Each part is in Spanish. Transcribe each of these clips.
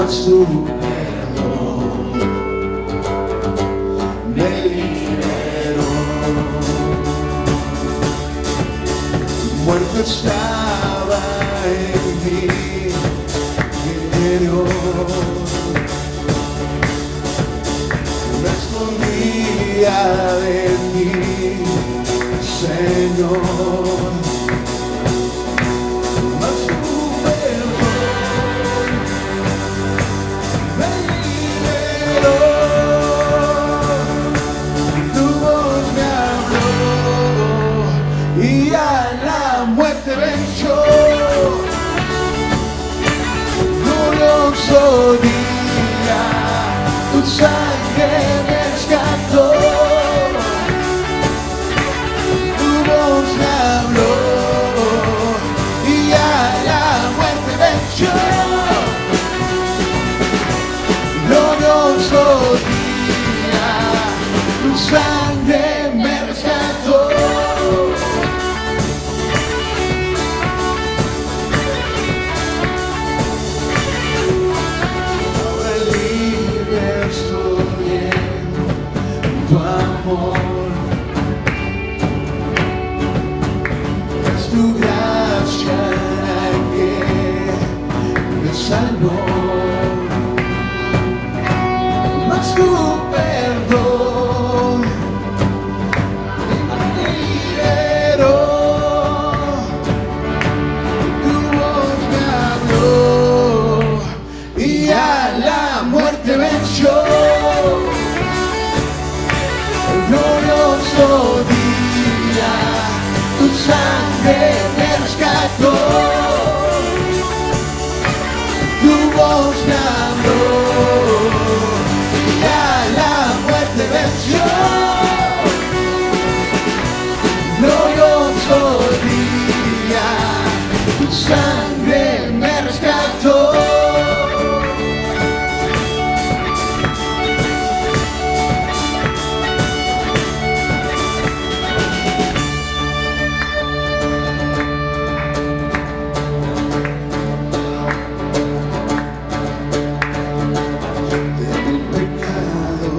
mas tu perdón me liberó. Muerto estaba en mi interior, me escondía de ti, Señor. Mas tu perdón me liberó, tu voz me habló y a la muerte venció. Glorioso día, tu sangre me rescató, tu voz me habló y a la muerte venció. Glorioso día, tu sangre me rescató. Ahora libre estoy en tu amor, es tu gracia la que me salvó. Mas tu perdón me liberó, tu voz me habló y a la muerte venció. Glorioso día, tu sangre me rescató, tu voz me habló y a la muerte venció. Glorioso día, tu sangre me rescató. De mi pecado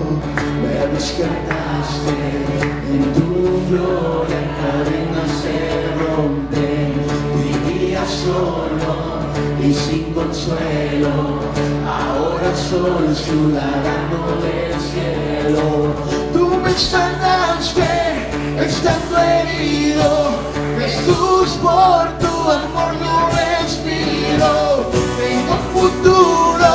me rescataste, en tu gloria cadenas se rompen. Vivía solo y sin consuelo, ahora soy ciudadano del cielo. Tú me sanaste estando herido, Jesús, por tu amor yo respiro. Tengo futuro,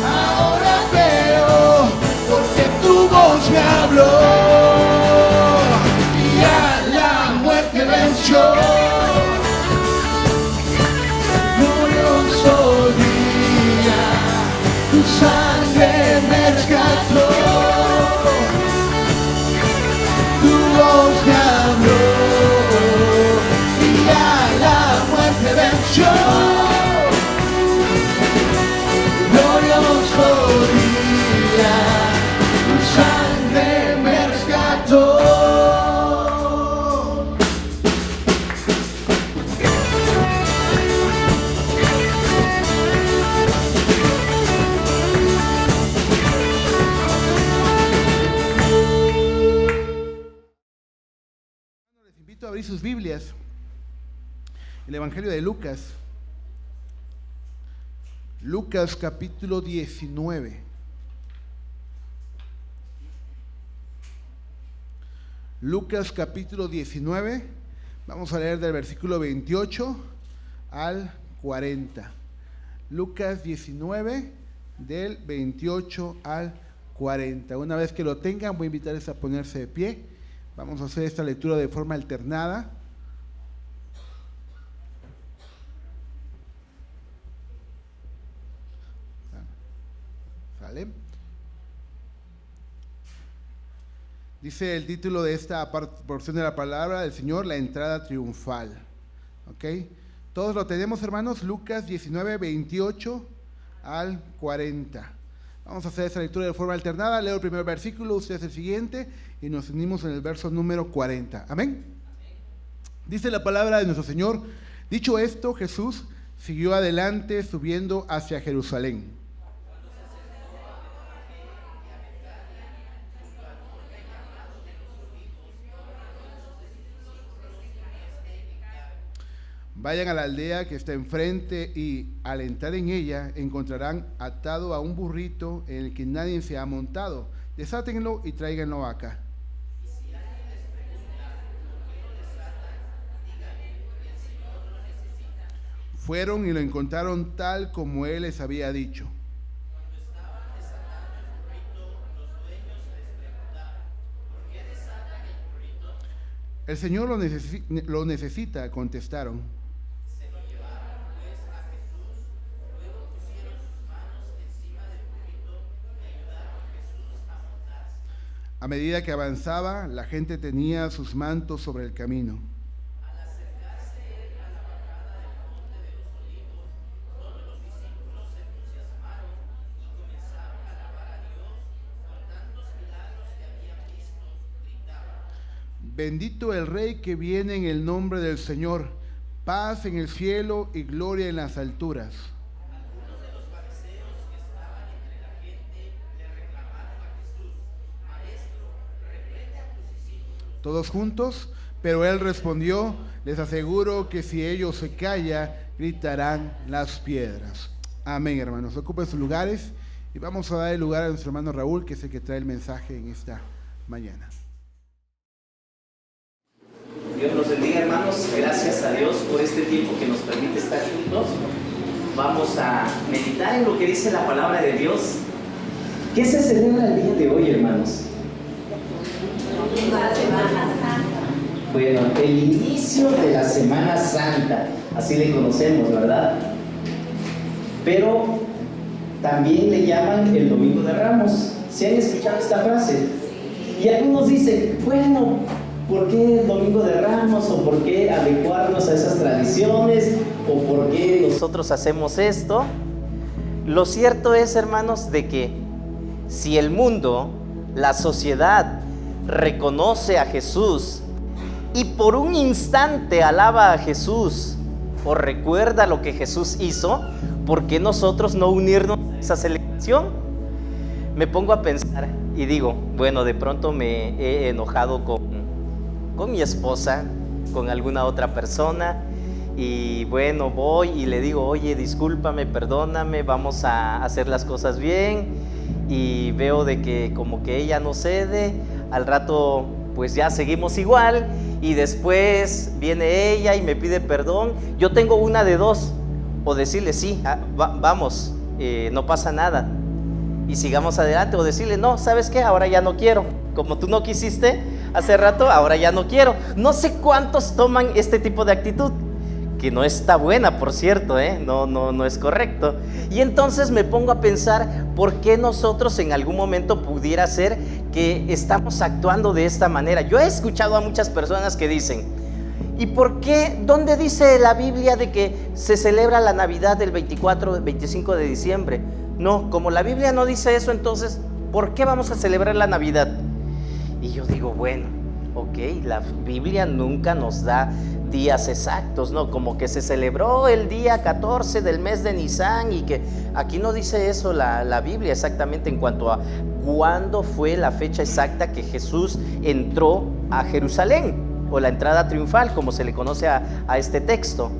ahora veo, porque tu voz me habló y a la muerte venció. Glorioso día, tu sangre me rescató, tu voz me habló y a la muerte venció. Glorioso día, tu sangre me rescató. Les invito a abrir sus Biblias, el Evangelio de Lucas. Lucas capítulo 19. Lucas capítulo 19. Vamos a leer del versículo 28 al 40. Lucas 19, del 28 al 40. Una vez que lo tengan, voy a invitarles a ponerse de pie. Vamos a hacer esta lectura de forma alternada. ¿Sale? Dice el título de esta porción de la palabra del Señor, la entrada triunfal. ¿Ok? Todos lo tenemos, hermanos. Lucas 19, 28 al 40. Vamos a hacer esta lectura de forma alternada. Leo el primer versículo, usted es el siguiente, y nos unimos en el verso número 40. Amén. Dice la palabra de nuestro Señor: dicho esto, Jesús siguió adelante subiendo hacia Jerusalén. Vayan a la aldea que está enfrente y al entrar en ella encontrarán atado a un burrito en el que nadie se ha montado. Desátenlo y tráiganlo acá. Fueron y lo encontraron tal como él les había dicho. El Señor lo necesita, contestaron. A medida que avanzaba, la gente tenía sus mantos sobre el camino. Al acercarse él a la bajada del monte de los olivos, todos los discípulos se entusiasmaron y comenzaron a alabar a Dios por tantos milagros que habían visto. Gritaban: Bendito el Rey que viene en el nombre del Señor, paz en el cielo y gloria en las alturas. Todos juntos, pero él respondió: les aseguro que si ellos se callan, gritarán las piedras. Amén, hermanos. Ocupen sus lugares y vamos a dar el lugar a nuestro hermano Raúl, que es el que trae el mensaje en esta mañana. Dios nos bendiga, hermanos. Gracias a Dios por este tiempo que nos permite estar juntos. Vamos a meditar en lo que dice la palabra de Dios. ¿Qué se celebra el día de hoy, hermanos? La Semana Santa. Bueno, el inicio de la Semana Santa, así le conocemos, ¿verdad? Pero también le llaman el Domingo de Ramos. ¿Se han escuchado esta frase? Y algunos dicen, bueno, ¿por qué el Domingo de Ramos? ¿O por qué adecuarnos a esas tradiciones? ¿O por qué nosotros hacemos esto? Lo cierto es, hermanos, de que si el mundo, la sociedad, reconoce a Jesús y por un instante alaba a Jesús o recuerda lo que Jesús hizo, ¿por qué nosotros no unirnos a esa celebración? Me pongo a pensar y digo, bueno, de pronto me he enojado con mi esposa, con alguna otra persona, y bueno, voy y le digo, oye, discúlpame, perdóname, vamos a hacer las cosas bien, y veo de que como que ella no cede. Al rato pues ya seguimos igual y después viene ella y me pide perdón. Yo tengo una de dos: o decirle sí, vamos, no pasa nada y sigamos adelante, o decirle no, ¿sabes qué? Ahora ya no quiero, como tú no quisiste hace rato, ahora ya no quiero. No sé cuántos toman este tipo de actitud, que no está buena, por cierto, no es correcto. Y entonces me pongo a pensar, ¿por qué nosotros en algún momento pudiera ser que estamos actuando de esta manera? Yo he escuchado a muchas personas que dicen, ¿y por qué? ¿Dónde dice la Biblia de que se celebra la Navidad del 25 de diciembre? No, como la Biblia no dice eso, entonces, ¿por qué vamos a celebrar la Navidad? Y yo digo, bueno, ok, la Biblia nunca nos da días exactos, ¿no? Como que se celebró el día 14 del mes de Nisan, y que aquí no dice eso la Biblia exactamente en cuanto a cuándo fue la fecha exacta que Jesús entró a Jerusalén, o la entrada triunfal, como se le conoce a este texto.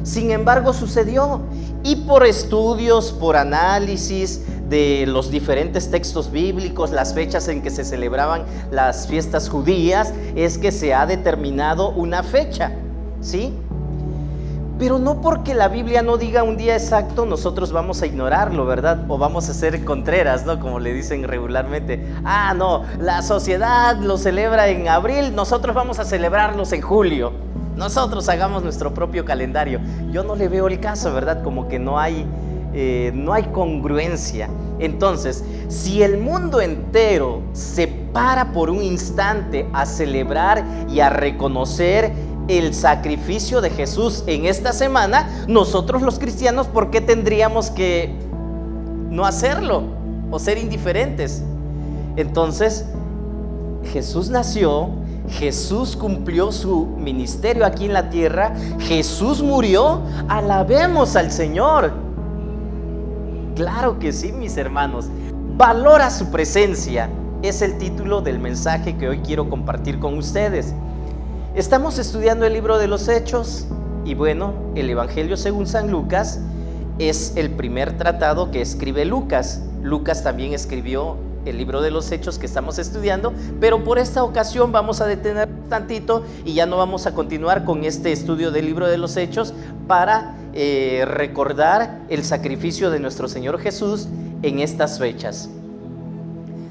Sin embargo, sucedió, y por estudios, por análisis de los diferentes textos bíblicos, las fechas en que se celebraban las fiestas judías, es que se ha determinado una fecha, ¿sí? Pero no porque la Biblia no diga un día exacto, nosotros vamos a ignorarlo, ¿verdad? O vamos a ser contreras, ¿no? Como le dicen regularmente. Ah, no, la sociedad lo celebra en abril, nosotros vamos a celebrarlos en julio. Nosotros hagamos nuestro propio calendario. Yo no le veo el caso, ¿verdad? Como que no hay congruencia. Entonces, si el mundo entero se para por un instante a celebrar y a reconocer el sacrificio de Jesús en esta semana, nosotros los cristianos, ¿por qué tendríamos que no hacerlo o ser indiferentes? Entonces, Jesús nació, Jesús cumplió su ministerio aquí en la tierra, Jesús murió, alabemos al Señor. Claro que sí, mis hermanos. Valora su presencia. Es el título del mensaje que hoy quiero compartir con ustedes. Estamos estudiando el libro de los Hechos Y bueno, el Evangelio según San Lucas es el primer tratado que escribe Lucas. Lucas también escribió el libro de los Hechos que estamos estudiando, pero por esta ocasión vamos a detener tantito y ya no vamos a continuar con este estudio del libro de los Hechos para recordar el sacrificio de nuestro Señor Jesús en estas fechas.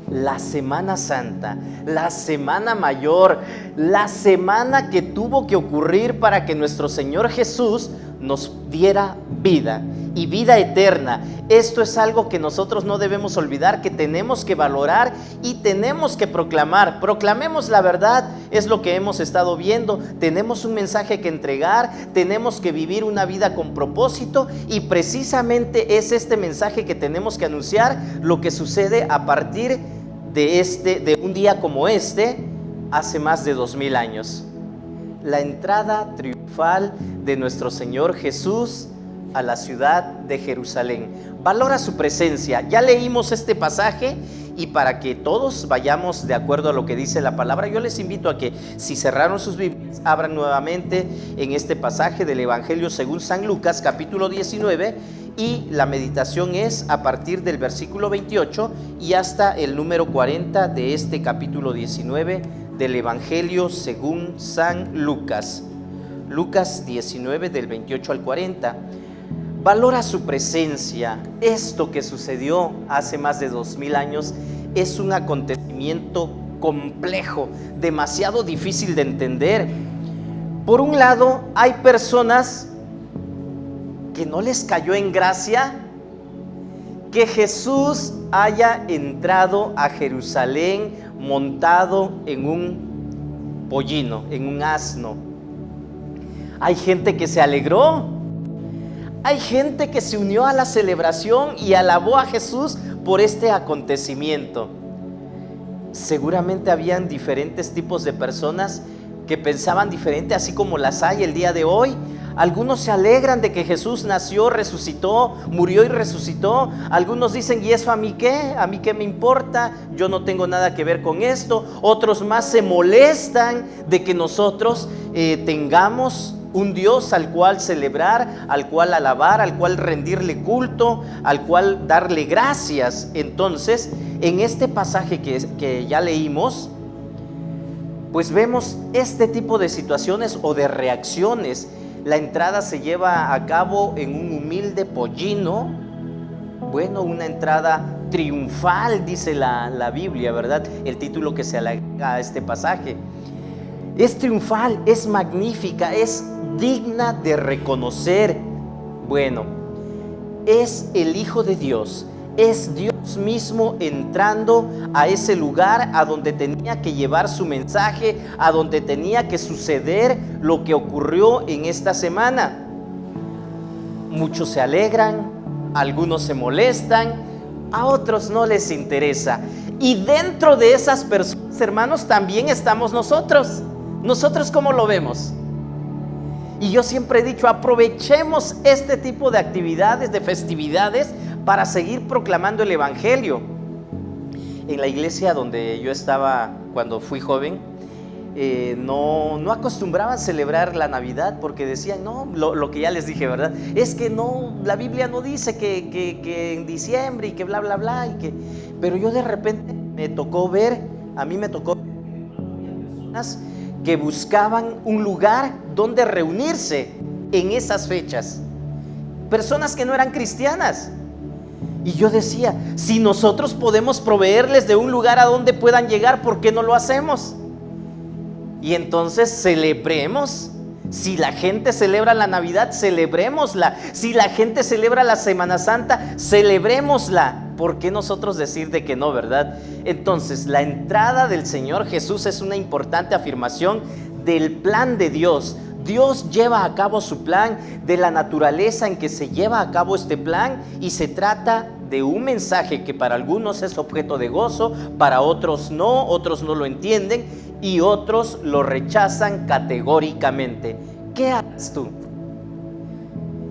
La Semana Santa, la Semana Mayor, la semana que tuvo que ocurrir para que nuestro Señor Jesús nos diera vida y vida eterna. Esto es algo que nosotros no debemos olvidar, que tenemos que valorar y tenemos que proclamar. Proclamemos la verdad, es lo que hemos estado viendo. Tenemos un mensaje que entregar, tenemos que vivir una vida con propósito, y precisamente es este mensaje que tenemos que anunciar, lo que sucede a partir de un día como este, hace más de 2000 años. La entrada triunfal de nuestro Señor Jesús a la ciudad de Jerusalén. Valora su presencia. Ya leímos este pasaje, y para que todos vayamos de acuerdo a lo que dice la palabra, yo les invito a que, si cerraron sus Biblias, abran nuevamente en este pasaje del Evangelio según San Lucas, capítulo 19, y la meditación es a partir del versículo 28 y hasta el número 40 de este capítulo 19 del Evangelio según San Lucas. Lucas 19 del 28 al 40. Valora su presencia. Esto que sucedió hace más de 2000 años es un acontecimiento complejo, demasiado difícil de entender. Por un lado, hay personas que no les cayó en gracia que Jesús haya entrado a Jerusalén montado en un pollino, en un asno. Hay gente que se alegró, hay gente que se unió a la celebración y alabó a Jesús por este acontecimiento. Seguramente habían diferentes tipos de personas que pensaban diferente, así como las hay el día de hoy. Algunos se alegran de que Jesús nació, resucitó, murió y resucitó. Algunos dicen: ¿y eso a mí qué? ¿A mí qué me importa? Yo no tengo nada que ver con esto. Otros más se molestan de que nosotros tengamos un Dios al cual celebrar, al cual alabar, al cual rendirle culto, al cual darle gracias. Entonces, en este pasaje que ya leímos, pues vemos este tipo de situaciones o de reacciones. La entrada se lleva a cabo en un humilde pollino. Bueno, una entrada triunfal, dice la Biblia, ¿verdad? El título que se agrega a este pasaje. Es triunfal, es magnífica, es digna de reconocer. Bueno, es el Hijo de Dios, es Dios mismo entrando a ese lugar a donde tenía que llevar su mensaje, a donde tenía que suceder lo que ocurrió en esta semana. Muchos se alegran, algunos se molestan, a otros no les interesa. Y dentro de esas personas, hermanos, también estamos nosotros. ¿Nosotros cómo lo vemos? Y yo siempre he dicho, aprovechemos este tipo de actividades, de festividades, para seguir proclamando el Evangelio. En la iglesia donde yo estaba cuando fui joven, no acostumbraban celebrar la Navidad, porque decían, no, lo que ya les dije, ¿verdad? Es que no, la Biblia no dice que en diciembre y que bla, bla, bla. Pero yo de repente a mí me tocó ver personas que buscaban un lugar donde reunirse en esas fechas. Personas que no eran cristianas. Y yo decía, si nosotros podemos proveerles de un lugar a donde puedan llegar, ¿por qué no lo hacemos? Y entonces celebremos. Si la gente celebra la Navidad, celebrémosla. Si la gente celebra la Semana Santa, celebrémosla. ¿Por qué nosotros decir de que no, verdad? Entonces, la entrada del Señor Jesús es una importante afirmación del plan de Dios. Dios lleva a cabo su plan, de la naturaleza en que se lleva a cabo este plan, y se trata de un mensaje que para algunos es objeto de gozo, para otros no lo entienden y otros lo rechazan categóricamente. ¿Qué haces tú?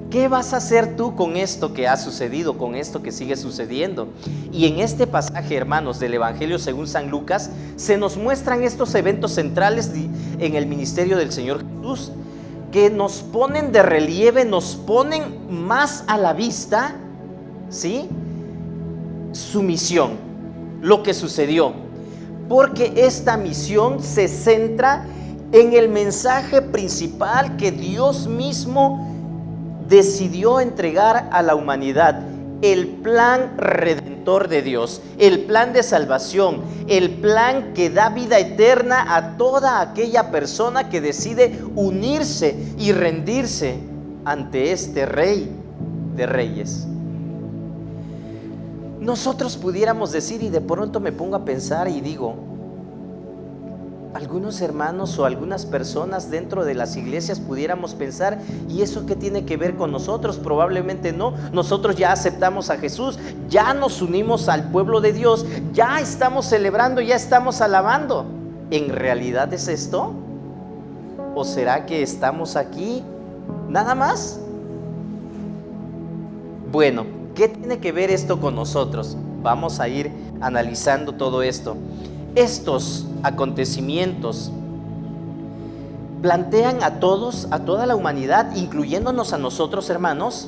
¿Qué vas a hacer tú con esto que ha sucedido, con esto que sigue sucediendo? Y en este pasaje, hermanos, del Evangelio según San Lucas, se nos muestran estos eventos centrales en el ministerio del Señor Jesús. que nos ponen de relieve, nos ponen más a la vista, ¿sí?, su misión, lo que sucedió, porque esta misión se centra en el mensaje principal que Dios mismo decidió entregar a la humanidad, el plan redentor de Dios, el plan de salvación, el plan que da vida eterna a toda aquella persona que decide unirse y rendirse ante este Rey de Reyes. Nosotros pudiéramos decir, y de pronto me pongo a pensar y digo, algunos hermanos o algunas personas dentro de las iglesias pudiéramos pensar, ¿y eso qué tiene que ver con nosotros? Probablemente no. Nosotros ya aceptamos a Jesús, ya nos unimos al pueblo de Dios, ya estamos celebrando, ya estamos alabando. ¿En realidad es esto? ¿O será que estamos aquí nada más? Bueno, ¿qué tiene que ver esto con nosotros? Vamos a ir analizando todo esto. Estos acontecimientos plantean a todos, a toda la humanidad, incluyéndonos a nosotros, hermanos,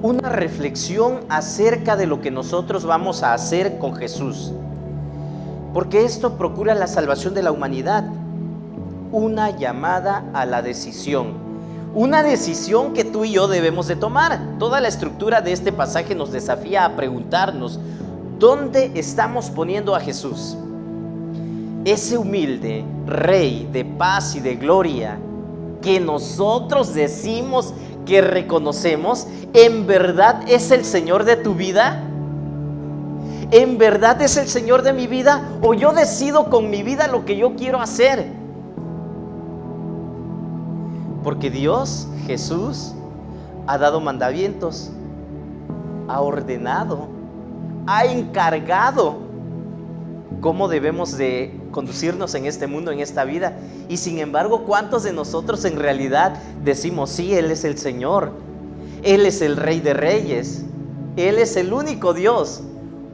una reflexión acerca de lo que nosotros vamos a hacer con Jesús, porque esto procura la salvación de la humanidad. Una llamada a la decisión, una decisión que tú y yo debemos de tomar. Toda la estructura de este pasaje nos desafía a preguntarnos: ¿dónde estamos poniendo a Jesús? Ese humilde Rey de paz y de gloria que nosotros decimos que reconocemos, ¿en verdad es el Señor de tu vida? ¿En verdad es el Señor de mi vida? ¿O yo decido con mi vida lo que yo quiero hacer? Porque Dios, Jesús, ha dado mandamientos, ha ordenado, ha encargado cómo debemos de conducirnos en este mundo, en esta vida. Y sin embargo, ¿cuántos de nosotros en realidad decimos: sí, Él es el Señor, Él es el Rey de Reyes, Él es el único Dios?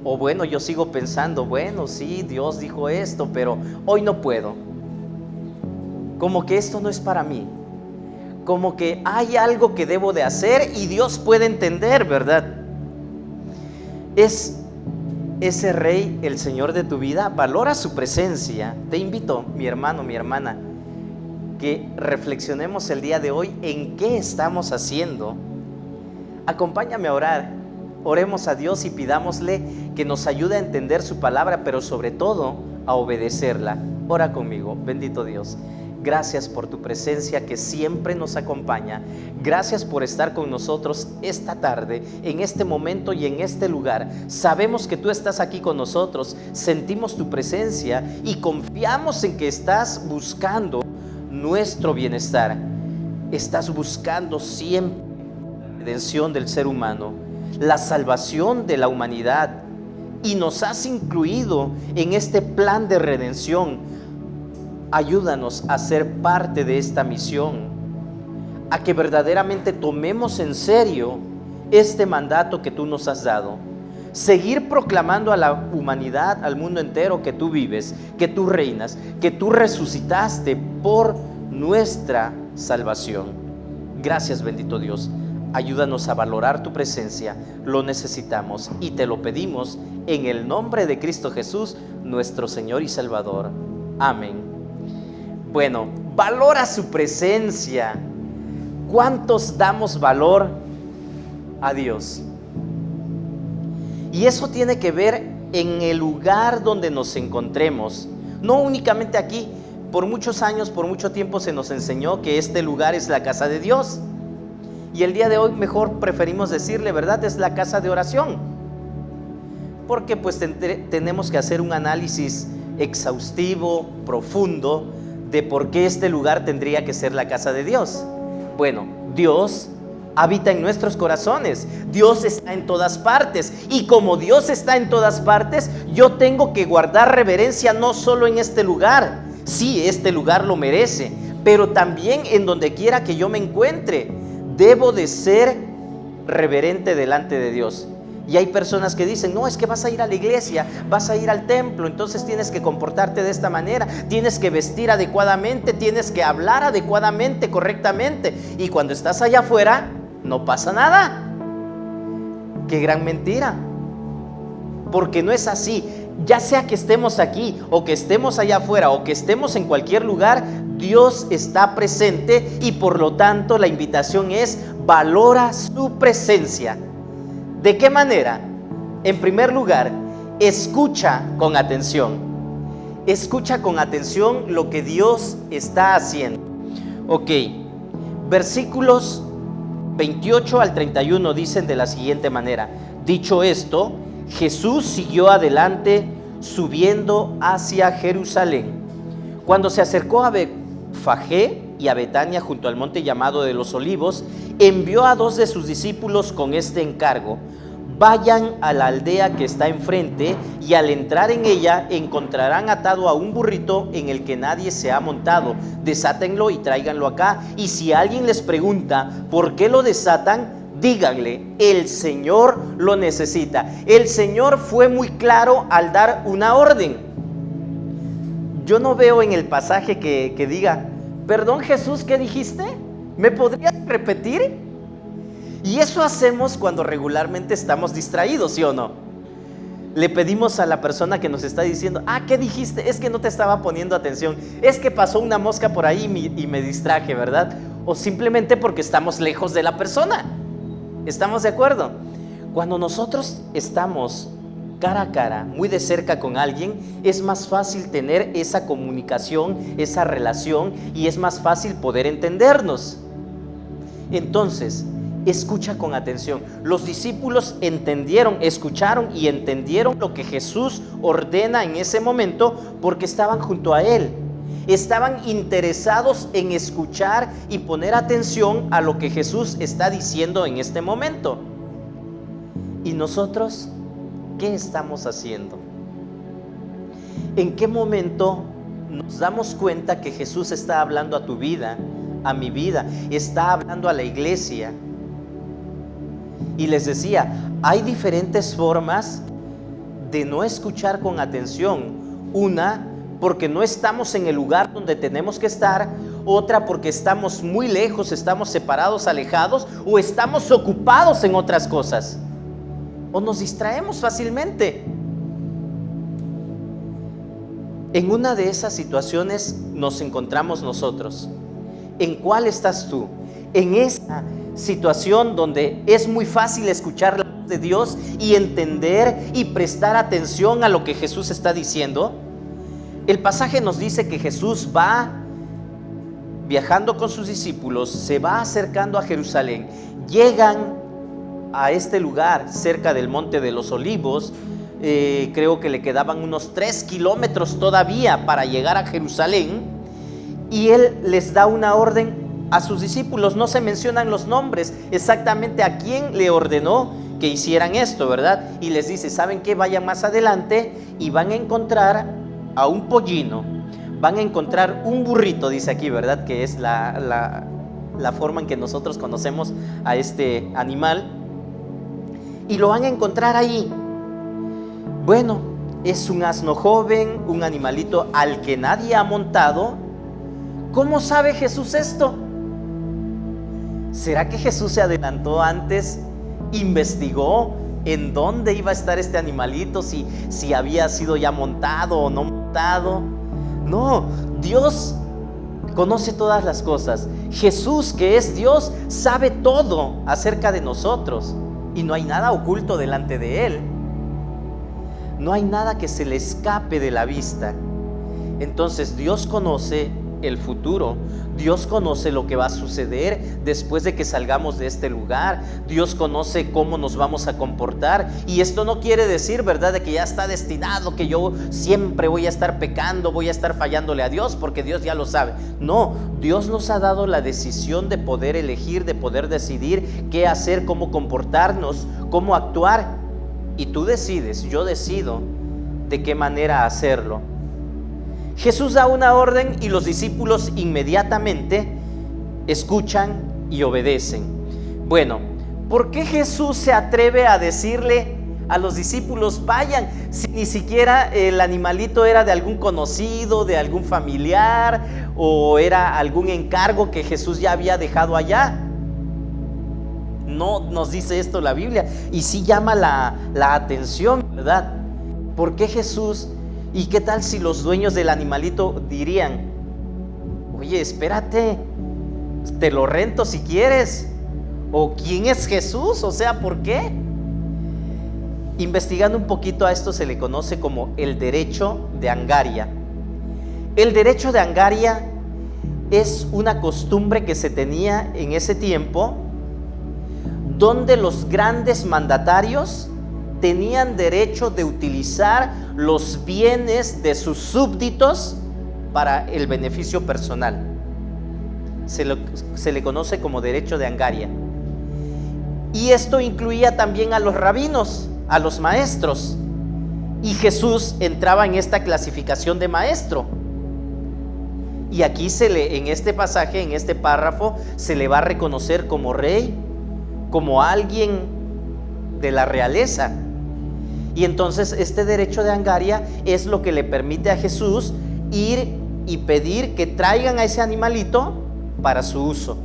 O bueno, yo sigo pensando, bueno, sí, Dios dijo esto, pero hoy no puedo. Como que esto no es para mí. Como que hay algo que debo de hacer y Dios puede entender, ¿verdad? ¿Es ese Rey el Señor de tu vida? Valora su presencia. Te invito, mi hermano, mi hermana, que reflexionemos el día de hoy en qué estamos haciendo. Acompáñame a orar. Oremos a Dios y pidámosle que nos ayude a entender su palabra, pero sobre todo a obedecerla. Ora conmigo. Bendito Dios, gracias por tu presencia que siempre nos acompaña. Gracias por estar con nosotros esta tarde, en este momento y en este lugar. Sabemos que tú estás aquí con nosotros, sentimos tu presencia y confiamos en que estás buscando nuestro bienestar. Estás buscando siempre la redención del ser humano, la salvación de la humanidad, y nos has incluido en este plan de redención. Ayúdanos a ser parte de esta misión, a que verdaderamente tomemos en serio este mandato que tú nos has dado. Seguir proclamando a la humanidad, al mundo entero, que tú vives, que tú reinas, que tú resucitaste por nuestra salvación. Gracias, bendito Dios. Ayúdanos a valorar tu presencia, lo necesitamos y te lo pedimos en el nombre de Cristo Jesús, nuestro Señor y Salvador. Amén. Bueno, valora su presencia. ¿Cuántos damos valor a Dios? Y eso tiene que ver en el lugar donde nos encontremos. No únicamente aquí. Por muchos años, por mucho tiempo se nos enseñó que este lugar es la casa de Dios. Y el día de hoy mejor preferimos decirle, ¿verdad? Es la casa de oración. Porque pues tenemos que hacer un análisis exhaustivo, profundo, de por qué este lugar tendría que ser la casa de Dios. Bueno, Dios habita en nuestros corazones. Dios está en todas partes. Y como Dios está en todas partes, yo tengo que guardar reverencia no solo en este lugar. Sí, este lugar lo merece, pero también en donde quiera que yo me encuentre, debo de ser reverente delante de Dios. Y hay personas que dicen, no, es que vas a ir a la iglesia, vas a ir al templo, entonces tienes que comportarte de esta manera, tienes que vestir adecuadamente, tienes que hablar adecuadamente, correctamente. Y cuando estás allá afuera, no pasa nada. ¡Qué gran mentira! Porque no es así. Ya sea que estemos aquí, o que estemos allá afuera, o que estemos en cualquier lugar, Dios está presente, y por lo tanto la invitación es: valora su presencia. ¿De qué manera? En primer lugar, escucha con atención. Escucha con atención lo que Dios está haciendo. Ok, versículos 28 al 31 dicen de la siguiente manera: dicho esto, Jesús siguió adelante subiendo hacia Jerusalén. Cuando se acercó a Betfagé y a Betania junto al monte llamado de los Olivos, envió a 2 de sus discípulos con este encargo: vayan a la aldea que está enfrente, y al entrar en ella encontrarán atado a un burrito en el que nadie se ha montado. Desátenlo y tráiganlo acá, y si alguien les pregunta por qué lo desatan, díganle: el Señor lo necesita. El Señor fue muy claro al dar una orden. Yo no veo en el pasaje que diga: perdón, Jesús, ¿qué dijiste? ¿Me podrías repetir? Y eso hacemos cuando regularmente estamos distraídos, ¿sí o no? Le pedimos a la persona que nos está diciendo: ¿qué dijiste? Es que no te estaba poniendo atención, es que pasó una mosca por ahí y me distraje, ¿verdad? O simplemente porque estamos lejos de la persona. ¿Estamos de acuerdo? Cuando nosotros estamos cara a cara, muy de cerca con alguien, es más fácil tener esa comunicación, esa relación, y es más fácil poder entendernos. Entonces, escucha con atención. Los discípulos entendieron, escucharon y entendieron lo que Jesús ordena en ese momento, porque estaban junto a Él. Estaban interesados en escuchar y poner atención a lo que Jesús está diciendo en este momento. ¿Y nosotros qué estamos haciendo? ¿En qué momento nos damos cuenta que Jesús está hablando a tu vida, a mi vida, está hablando a la iglesia? Y les decía, hay diferentes formas de no escuchar con atención. Una, porque no estamos en el lugar donde tenemos que estar. Otra, porque estamos muy lejos, estamos separados, alejados, o estamos ocupados en otras cosas, o nos distraemos fácilmente. En una de esas situaciones nos encontramos nosotros. ¿En cuál estás tú? En esa situación donde es muy fácil escuchar la voz de Dios y entender y prestar atención a lo que Jesús está diciendo. El pasaje nos dice que Jesús va viajando con sus discípulos, se va acercando a Jerusalén, llegan a este lugar cerca del monte de los Olivos. Creo que le quedaban unos 3 kilómetros todavía para llegar a Jerusalén, y Él les da una orden a sus discípulos. No se mencionan los nombres exactamente a quién le ordenó que hicieran esto, ¿verdad? Y les dice: ¿saben qué? Vayan más adelante y van a encontrar a un pollino, van a encontrar un burrito, dice aquí, ¿verdad? Que es la forma en que nosotros conocemos a este animal, y lo van a encontrar ahí. Bueno, es un asno joven, un animalito al que nadie ha montado. ¿Cómo sabe Jesús esto? ¿Será que Jesús se adelantó antes? ¿Investigó en dónde iba a estar este animalito? Si había sido ya montado o no montado. No, Dios conoce todas las cosas. Jesús, que es Dios, sabe todo acerca de nosotros, y no hay nada oculto delante de Él. No hay nada que se le escape de la vista. Entonces Dios conoce el futuro. Dios conoce lo que va a suceder después de que salgamos de este lugar. Dios conoce cómo nos vamos a comportar. Y esto no quiere decir, ¿verdad?, de que ya está destinado, que yo siempre voy a estar pecando, voy a estar fallándole a Dios, porque Dios ya lo sabe. No, Dios nos ha dado la decisión de poder elegir, de poder decidir qué hacer, cómo comportarnos, cómo actuar. Y tú decides, yo decido de qué manera hacerlo. Jesús da una orden y los discípulos inmediatamente escuchan y obedecen. Bueno, ¿Por qué Jesús se atreve a decirle a los discípulos vayan, si ni siquiera el animalito era de algún conocido, de algún familiar, o era algún encargo que Jesús ya había dejado allá? No nos dice esto la Biblia, y sí llama la atención, ¿verdad? ¿Por qué Jesús? ¿Y qué tal si los dueños del animalito dirían, oye, espérate, te lo rento si quieres? ¿O quién es Jesús? O sea, ¿por qué? Investigando un poquito a esto se le conoce como el derecho de Angaria. El derecho de Angaria es una costumbre que se tenía en ese tiempo, donde los grandes mandatarios tenían derecho de utilizar los bienes de sus súbditos para el beneficio personal. Se le conoce como derecho de Angaria. Y esto incluía también a los rabinos, a los maestros. Y Jesús entraba en esta clasificación de maestro. Y aquí en este pasaje, en este párrafo, se le va a reconocer como rey, como alguien de la realeza. Y entonces este derecho de Angaria es lo que le permite a Jesús ir y pedir que traigan a ese animalito para su uso.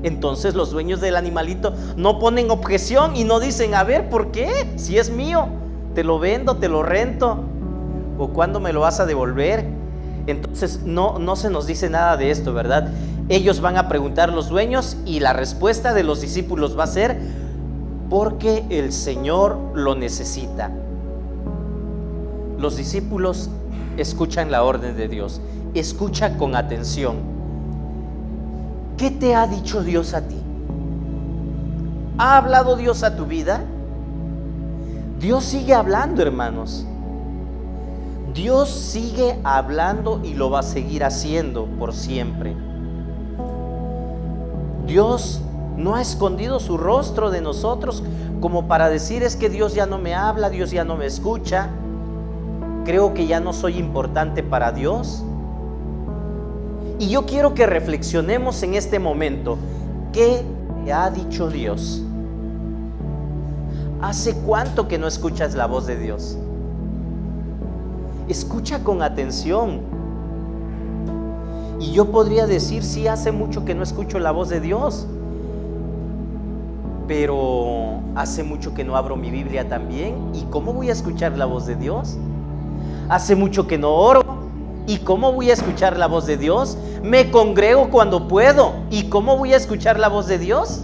Entonces los dueños del animalito no ponen objeción y no dicen, a ver, ¿por qué? Si es mío, te lo vendo, te lo rento, o ¿cuándo me lo vas a devolver? Entonces no se nos dice nada de esto, ¿verdad? Ellos van a preguntar los dueños y la respuesta de los discípulos va a ser, porque el Señor lo necesita. Los discípulos escuchan la orden de Dios, escucha con atención. ¿Qué te ha dicho Dios a ti? ¿Ha hablado Dios a tu vida? Dios sigue hablando, hermanos. Dios sigue hablando y lo va a seguir haciendo por siempre. Dios no ha escondido su rostro de nosotros como para decir, es que Dios ya no me habla, Dios ya no me escucha, creo que ya no soy importante para Dios. Y yo quiero que reflexionemos en este momento. ¿Qué te ha dicho Dios? ¿Hace cuánto que no escuchas la voz de Dios? Escucha con atención. Y yo podría decir, sí, hace mucho que no escucho la voz de Dios, pero hace mucho que no abro mi Biblia también. ¿Y cómo voy a escuchar la voz de Dios? Hace mucho que no oro. ¿Y cómo voy a escuchar la voz de Dios? Me congrego cuando puedo. ¿Y cómo voy a escuchar la voz de Dios?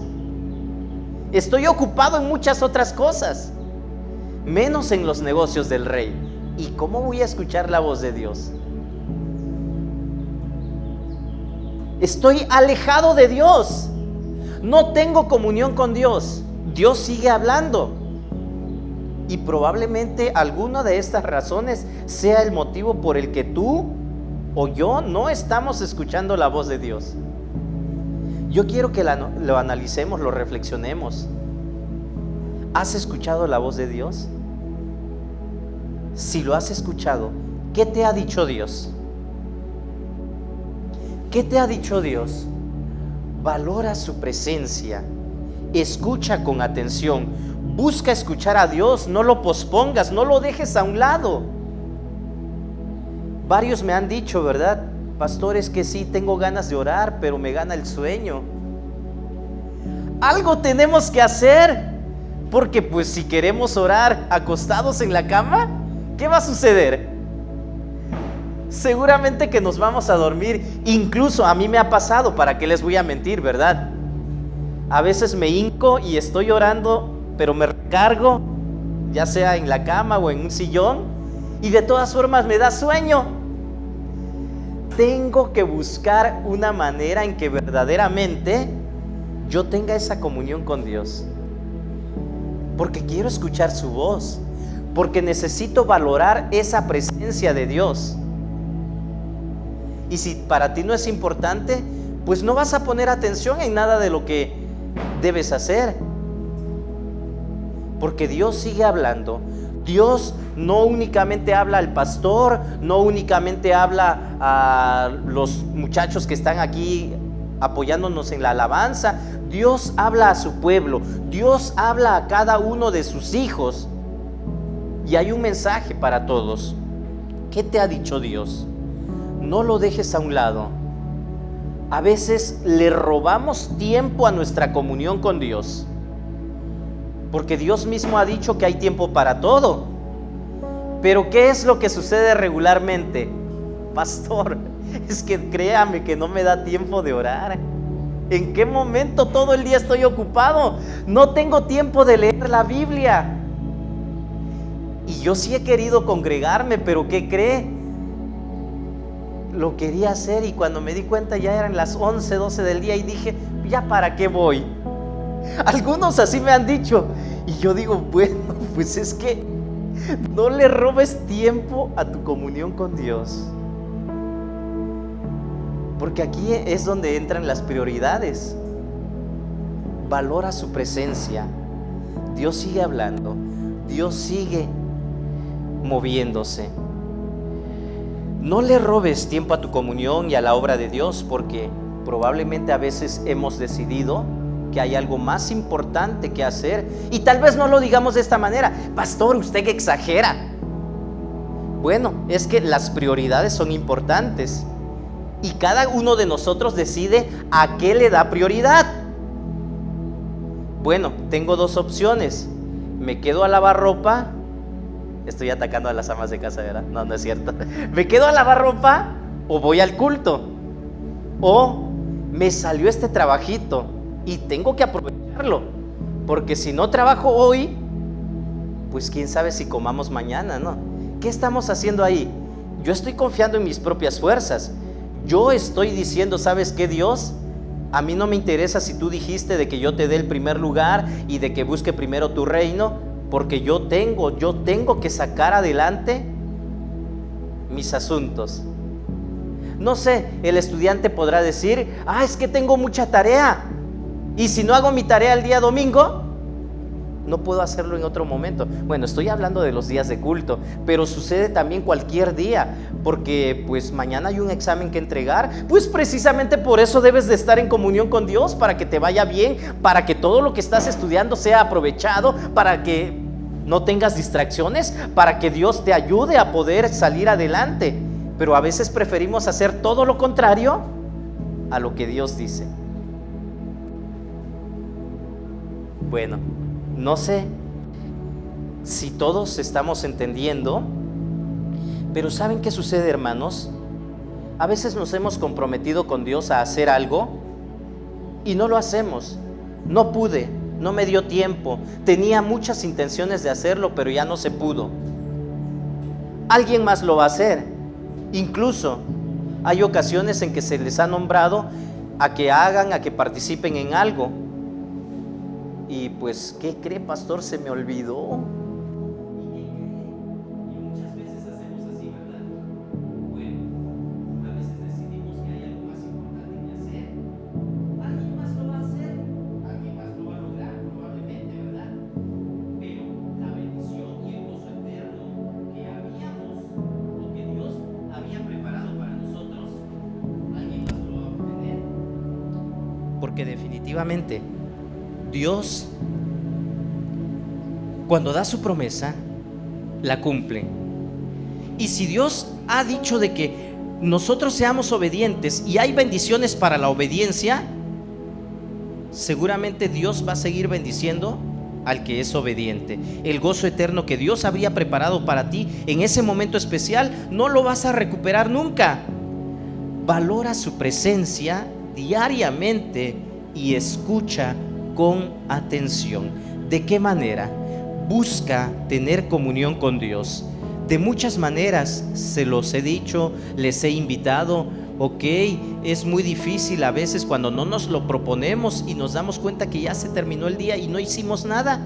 Estoy ocupado en muchas otras cosas, menos en los negocios del Rey. ¿Y cómo voy a escuchar la voz de Dios? Estoy alejado de Dios. No tengo comunión con Dios. Dios sigue hablando. Y probablemente alguna de estas razones sea el motivo por el que tú o yo no estamos escuchando la voz de Dios. Yo quiero que lo analicemos, lo reflexionemos. ¿Has escuchado la voz de Dios? Si lo has escuchado, ¿qué te ha dicho Dios? ¿Qué te ha dicho Dios? Valora su presencia. Escucha con atención. Busca escuchar a Dios, no lo pospongas, no lo dejes a un lado. Varios me han dicho, ¿verdad? Pastores, que sí, tengo ganas de orar, pero me gana el sueño. Algo tenemos que hacer, porque pues si queremos orar acostados en la cama, ¿qué va a suceder? Seguramente que nos vamos a dormir. Incluso a mí me ha pasado, ¿para qué les voy a mentir, verdad? A veces me hinco y estoy orando, pero me recargo, ya sea en la cama o en un sillón, y de todas formas me da sueño. Tengo que buscar una manera en que verdaderamente yo tenga esa comunión con Dios, porque quiero escuchar su voz, porque necesito valorar esa presencia de Dios. Y si para ti no es importante, pues no vas a poner atención en nada de lo que debes hacer, porque Dios sigue hablando. Dios no únicamente habla al pastor, no únicamente habla a los muchachos que están aquí apoyándonos en la alabanza. Dios habla a su pueblo, Dios habla a cada uno de sus hijos y hay un mensaje para todos. ¿Qué te ha dicho Dios? No lo dejes a un lado. A veces le robamos tiempo a nuestra comunión con Dios, porque Dios mismo ha dicho que hay tiempo para todo. Pero ¿qué es lo que sucede regularmente? Pastor, es que créame que no me da tiempo de orar. ¿En qué momento todo el día estoy ocupado? No tengo tiempo de leer la Biblia. Y yo sí he querido congregarme, pero ¿qué cree? Lo quería hacer y cuando me di cuenta ya eran las 11, 12 del día y dije, ¿ya para qué voy? Algunos así me han dicho. Y yo digo, bueno, pues es que no le robes tiempo a tu comunión con Dios. Porque aquí es donde entran las prioridades. Valora su presencia. Dios sigue hablando. Dios sigue moviéndose. No le robes tiempo a tu comunión y a la obra de Dios, porque probablemente a veces hemos decidido que hay algo más importante que hacer. Y tal vez no lo digamos de esta manera. Pastor, usted que exagera. Bueno, es que las prioridades son importantes. Y cada uno de nosotros decide a qué le da prioridad. Bueno, tengo dos opciones. Me quedo a lavar ropa. Estoy atacando a las amas de casa, ¿verdad? No, no es cierto. Me quedo a lavar ropa o voy al culto. O me salió este trabajito y tengo que aprovecharlo. Porque si no trabajo hoy, pues quién sabe si comamos mañana, ¿no? ¿Qué estamos haciendo ahí? Yo estoy confiando en mis propias fuerzas. Yo estoy diciendo, ¿sabes qué, Dios? A mí no me interesa si tú dijiste de que yo te dé el primer lugar y de que busque primero tu reino, porque yo tengo que sacar adelante mis asuntos. No sé, el estudiante podrá decir, es que tengo mucha tarea y si no hago mi tarea el día domingo, no puedo hacerlo en otro momento. Bueno, estoy hablando de los días de culto, pero sucede también cualquier día, porque pues mañana hay un examen que entregar. Pues precisamente por eso debes de estar en comunión con Dios, para que te vaya bien, para que todo lo que estás estudiando sea aprovechado, para que no tengas distracciones, para que Dios te ayude a poder salir adelante. Pero a veces preferimos hacer todo lo contrario a lo que Dios dice. Bueno, no sé si todos estamos entendiendo, pero ¿saben qué sucede, hermanos? A veces nos hemos comprometido con Dios a hacer algo y no lo hacemos. No pude, no me dio tiempo, tenía muchas intenciones de hacerlo, pero ya no se pudo. Alguien más lo va a hacer. Incluso hay ocasiones en que se les ha nombrado a que hagan, a que participen en algo. Y pues, ¿qué cree, pastor? Se me olvidó. Y muchas veces hacemos así, ¿verdad? Bueno, a veces decidimos que hay algo más importante que hacer. Alguien más lo va a hacer, alguien más lo va a lograr, probablemente, ¿verdad? Pero la bendición y el gozo eterno que habíamos, o que Dios había preparado para nosotros, alguien más lo va a obtener. Porque definitivamente Dios, cuando da su promesa, la cumple. Y si Dios ha dicho de que nosotros seamos obedientes y hay bendiciones para la obediencia, seguramente Dios va a seguir bendiciendo al que es obediente. El gozo eterno que Dios habría preparado para ti en ese momento especial, no lo vas a recuperar nunca. Valora su presencia diariamente y escucha con atención. ¿De qué manera? Busca tener comunión con Dios. De muchas maneras se los he dicho, les he invitado. Ok, es muy difícil a veces cuando no nos lo proponemos y nos damos cuenta que ya se terminó el día y no hicimos nada.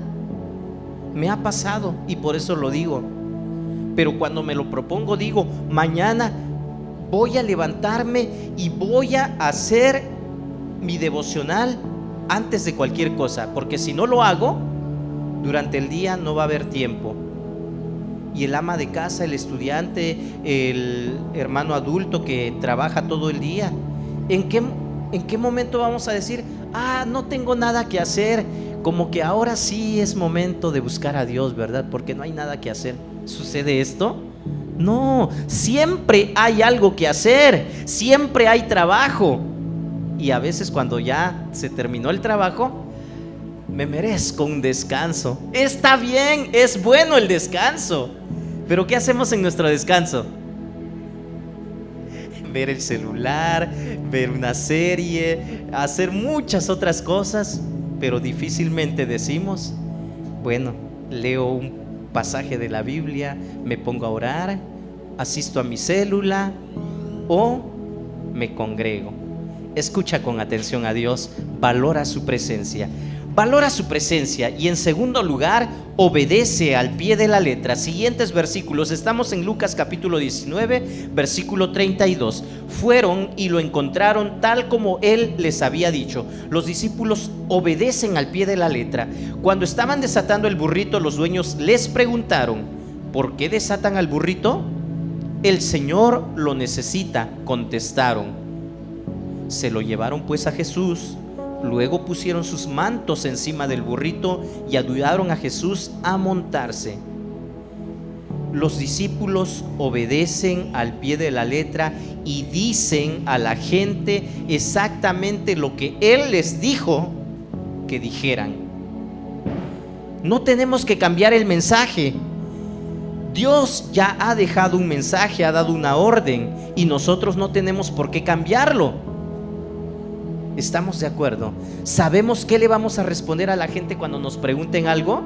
Me ha pasado y por eso lo digo. Pero cuando me lo propongo, digo, mañana voy a levantarme y voy a hacer mi devocional antes de cualquier cosa, porque si no lo hago, durante el día no va a haber tiempo. Y el ama de casa, el estudiante, el hermano adulto que trabaja todo el día, ¿en qué momento vamos a decir, no tengo nada que hacer, como que ahora sí es momento de buscar a Dios, ¿verdad? Porque no hay nada que hacer. ¿Sucede esto? No, siempre hay algo que hacer, siempre hay trabajo. Y a veces cuando ya se terminó el trabajo, me merezco un descanso. Está bien, es bueno el descanso, pero ¿qué hacemos en nuestro descanso? Ver el celular, ver una serie, hacer muchas otras cosas, pero difícilmente decimos, bueno, leo un pasaje de la Biblia, me pongo a orar, asisto a mi célula o me congrego. Escucha con atención a Dios, valora su presencia. Valora su presencia y en segundo lugar, obedece al pie de la letra. Siguientes versículos, estamos en Lucas capítulo 19, versículo 32. Fueron y lo encontraron tal como él les había dicho. Los discípulos obedecen al pie de la letra. Cuando estaban desatando el burrito, los dueños les preguntaron: ¿por qué desatan al burrito? El Señor lo necesita, contestaron. Se lo llevaron pues a Jesús. Luego pusieron sus mantos encima del burrito y ayudaron a Jesús a montarse. Los discípulos obedecen al pie de la letra y dicen a la gente exactamente lo que Él les dijo que dijeran. No tenemos que cambiar el mensaje. Dios ya ha dejado un mensaje, ha dado una orden y nosotros no tenemos por qué cambiarlo. ¿Estamos de acuerdo? ¿Sabemos qué le vamos a responder a la gente cuando nos pregunten algo?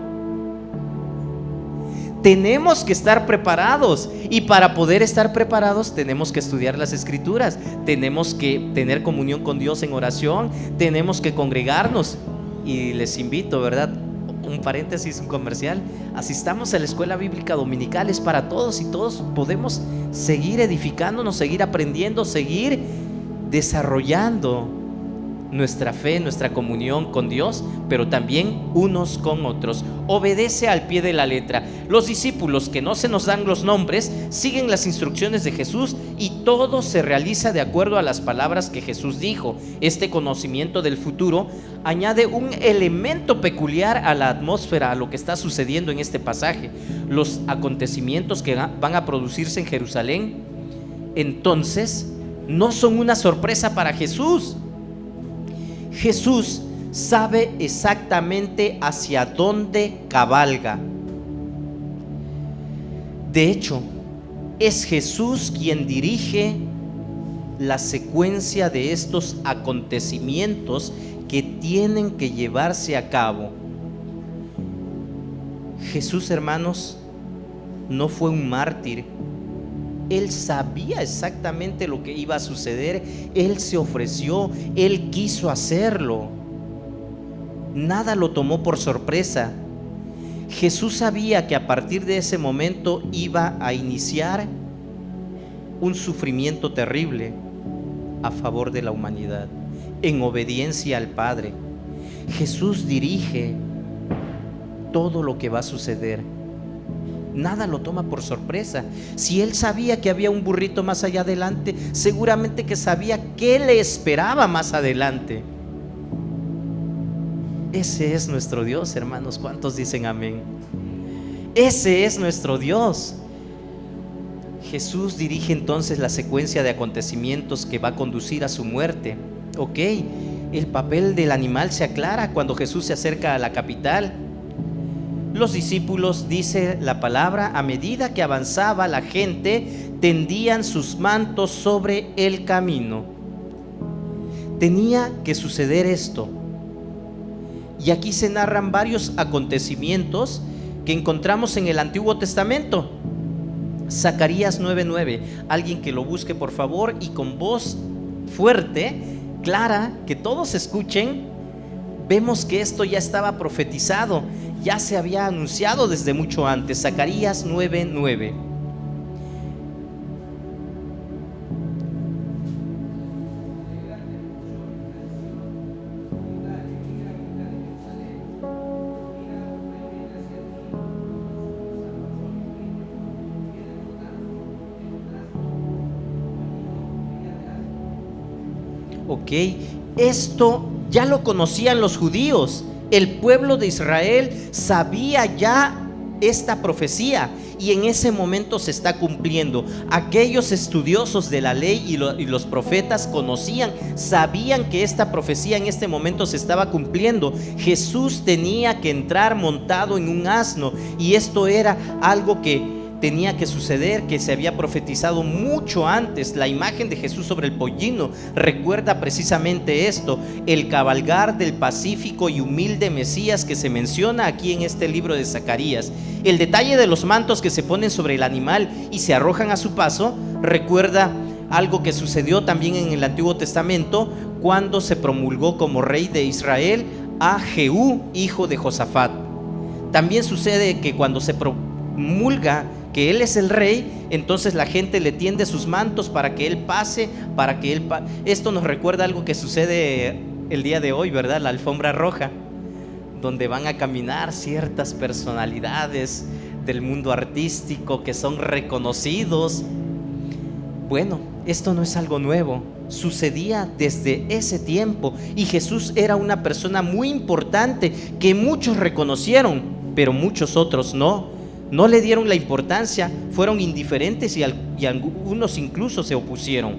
Tenemos que estar preparados, y para poder estar preparados tenemos que estudiar las Escrituras, tenemos que tener comunión con Dios en oración, tenemos que congregarnos. Y les invito, ¿verdad? Un paréntesis, un comercial: asistamos a la escuela bíblica dominical, es para todos y todos podemos seguir edificándonos, seguir aprendiendo, seguir desarrollando nuestra fe, nuestra comunión con Dios, pero también unos con otros. Obedece al pie de la letra. Los discípulos, que no se nos dan los nombres, siguen las instrucciones de Jesús y todo se realiza de acuerdo a las palabras que Jesús dijo. Este conocimiento del futuro añade un elemento peculiar a la atmósfera, a lo que está sucediendo en este pasaje. Los acontecimientos que van a producirse en Jerusalén, entonces, no son una sorpresa para Jesús. Jesús sabe exactamente hacia dónde cabalga. De hecho, es Jesús quien dirige la secuencia de estos acontecimientos que tienen que llevarse a cabo. Jesús, hermanos, no fue un mártir. Él sabía exactamente lo que iba a suceder. Él se ofreció, Él quiso hacerlo. Nada lo tomó por sorpresa. Jesús sabía que a partir de ese momento iba a iniciar un sufrimiento terrible a favor de la humanidad, en obediencia al Padre. Jesús dirige todo lo que va a suceder. Nada lo toma por sorpresa. Si Él sabía que había un burrito más allá adelante, seguramente que sabía qué le esperaba más adelante. Ese es nuestro Dios, hermanos. ¿Cuántos dicen amén? Ese es nuestro Dios. Jesús dirige entonces la secuencia de acontecimientos que va a conducir a su muerte. Ok, el papel del animal se aclara cuando Jesús se acerca a la capital. Los discípulos, dice la palabra, a medida que avanzaba la gente, tendían sus mantos sobre el camino. Tenía que suceder esto. Y aquí se narran varios acontecimientos que encontramos en el Antiguo Testamento. Zacarías 9:9. Alguien que lo busque, por favor, y con voz fuerte, clara, que todos escuchen. Vemos que esto ya estaba profetizado, ya se había anunciado desde mucho antes. Zacarías 9:9. Ok, esto ya lo conocían los judíos. El pueblo de Israel sabía ya esta profecía y en ese momento se está cumpliendo. Aquellos estudiosos de la ley y los profetas conocían, sabían que esta profecía en este momento se estaba cumpliendo. Jesús tenía que entrar montado en un asno y esto era algo que tenía que suceder, que se había profetizado mucho antes. La imagen de Jesús sobre el pollino recuerda precisamente esto, el cabalgar del pacífico y humilde Mesías que se menciona aquí en este libro de Zacarías. El detalle de los mantos que se ponen sobre el animal y se arrojan a su paso recuerda algo que sucedió también en el Antiguo Testamento cuando se promulgó como rey de Israel a Jehú, hijo de Josafat. También sucede que cuando se promulga que él es el rey, entonces la gente le tiende sus mantos para que él pase, esto nos recuerda algo que sucede el día de hoy, ¿verdad? La alfombra roja, donde van a caminar ciertas personalidades del mundo artístico que son reconocidos. Bueno, esto no es algo nuevo, sucedía desde ese tiempo y Jesús era una persona muy importante que muchos reconocieron, pero muchos otros no le dieron la importancia, fueron indiferentes y algunos incluso se opusieron.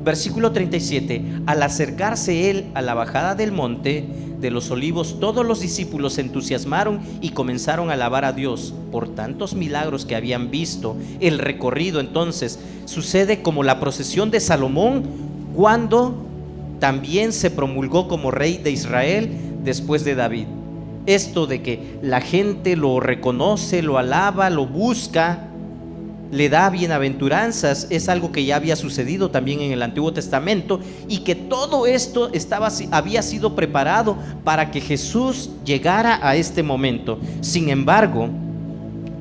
Versículo 37, al acercarse él a la bajada del monte de los olivos, todos los discípulos se entusiasmaron y comenzaron a alabar a Dios por tantos milagros que habían visto. El recorrido entonces sucede como la procesión de Salomón cuando también se promulgó como rey de Israel después de David. Esto de que la gente lo reconoce, lo alaba, lo busca, le da bienaventuranzas, es algo que ya había sucedido también en el Antiguo Testamento y que todo esto había sido preparado para que Jesús llegara a este momento. Sin embargo,